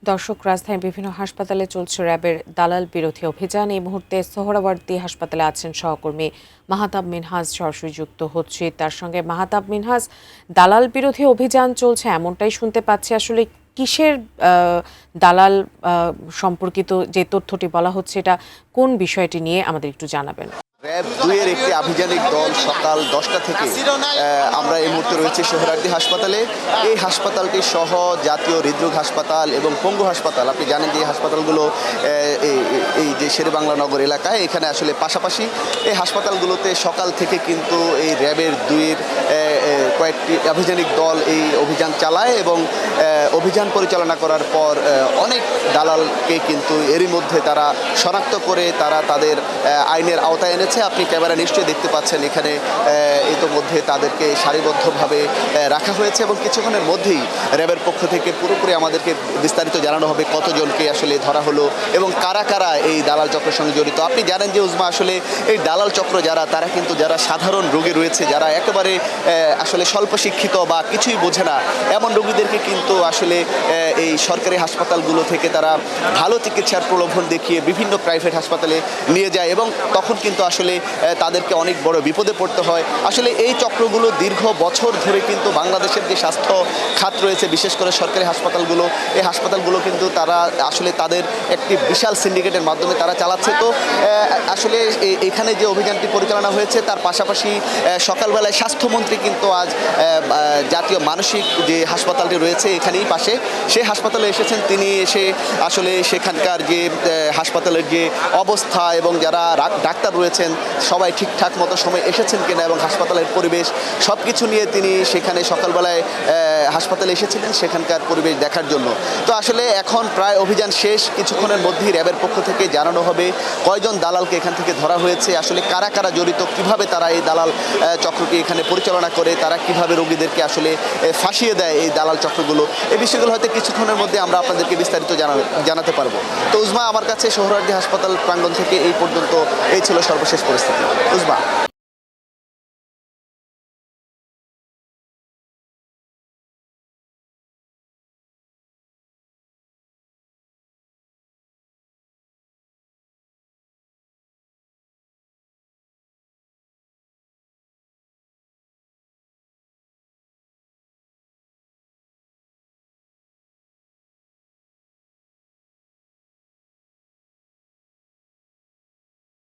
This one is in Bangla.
দর্শক, রাজধানীর বিভিন্ন হাসপাতালে চলছে র্যাবের দালাল বিরোধী অভিযান। এই মুহূর্তে সোহরাওয়ার্দী হাসপাতালে আছেন সহকর্মী মাহতাব মিনহাজ, সরাসরি যুক্ত হচ্ছে তার সঙ্গে। মাহতাব মিনহাজ, দালাল বিরোধী অভিযান চলছে এমনটাই শুনতে পাচ্ছি। আসলে কিসের দালাল সম্পর্কিত যে তথ্যটি বলা হচ্ছে, এটা কোন বিষয়টি নিয়ে আমাদের একটু জানাবেন? র্যাব 2-এর একটি আভিযানিক দল সকাল 10টা থেকে আমরা এই মুহূর্তে রয়েছি সোহরাওয়ার্দী হাসপাতালে। এই হাসপাতালটি সহ জাতীয় হৃদরোগ হাসপাতাল এবং পঙ্গু হাসপাতাল, আপনি জানেন যে এই হাসপাতালগুলো এই যে শেরেবাংলা নগর এলাকায়, এখানে আসলে পাশাপাশি এই হাসপাতালগুলোতে সকাল থেকে কিন্তু এই র্যাবের 2-এর কয়েকটি আভিযানিক দল এই অভিযান চালায় এবং অভিযান পরিচালনা করার পর অনেক দালালকে কিন্তু এরই মধ্যে তারা শনাক্ত করে তারা তাদের আইনের আওতায় এনেছে। আপনি ক্যামেরা নিশ্চয়ই দেখতে পাচ্ছেন, এখানে ইতোমধ্যে তাদেরকে সারিবদ্ধভাবে রাখা হয়েছে এবং কিছুক্ষণের মধ্যেই র্যাবের পক্ষ থেকে পুরোপুরি আমাদেরকে বিস্তারিত জানানো হবে কতজনকে আসলে ধরা হলো এবং কারা কারা এই দালাল চক্রের সঙ্গে জড়িত। আপনি জানেন যে উজমা, আসলে এই দালাল চক্র যারা, তারা কিন্তু যারা সাধারণ রোগী রয়েছে, যারা একেবারে আসলে স্বল্প শিক্ষিত বা কিছুই বোঝে না, এমন রোগীদেরকে কিন্তু আসলে এই সরকারি হাসপাতালগুলো থেকে তারা ভালো চিকিৎসার প্রলোভন দেখিয়ে বিভিন্ন প্রাইভেট হাসপাতালে নিয়ে যায় এবং তখন কিন্তু আসলে তাদেরকে অনেক বড় বিপদে পড়তে হয়। আসলে এই চক্রগুলো দীর্ঘ বছর ধরে কিন্তু বাংলাদেশের যে স্বাস্থ্য খাত রয়েছে, বিশেষ করে সরকারি হাসপাতালগুলো, এই হাসপাতালগুলো কিন্তু তারা আসলে তাদের একটি বিশাল সিন্ডিকেটের মাধ্যমে তারা চালাচ্ছে। তো আসলে এখানে যে অভিযানটি পরিচালনা হয়েছে, তার পাশাপাশি সকালবেলায় স্বাস্থ্যমন্ত্রী কিন্তু আজ জাতীয় মানসিক যে হাসপাতালটি রয়েছে এখানেই পাশে, সেই হাসপাতালে এসেছেন। তিনি এসে আসলে সেখানকার যে হাসপাতালের যে অবস্থা এবং যারা ডাক্তার রয়েছেন সবাই ঠিকঠাক মতো সময় এসেছেন কিনা এবং হাসপাতালের পরিবেশ সব কিছু নিয়ে তিনি সেখানে সকালবেলায় হাসপাতালে এসেছিলেন সেখানকার পরিবেশ দেখার জন্য। তো আসলে এখন প্রায় অভিযান শেষ, কিছুক্ষণের মধ্যেই র্যাবের পক্ষ থেকে জানানো হবে কয়জন দালালকে এখান থেকে ধরা হয়েছে, আসলে কারা কারা জড়িত, কিভাবে তারা এই দালাল চক্রকে এখানে পরিচালনা করে, তারা কিভাবে রোগীদেরকে আসলে ফাঁসিয়ে দেয় এই দালাল চক্রগুলো। এই বিষয়গুলো হয়তো কিছুক্ষণের মধ্যে আমরা আপনাদেরকে বিস্তারিত জানাতে পারবো। তো উজমা, আমার কাছে সোহরাওয়ার্দী হাসপাতাল প্রাঙ্গণ থেকে এই পর্যন্ত এই ছিল সর্বশেষ পরিস্থিতি। উজমা।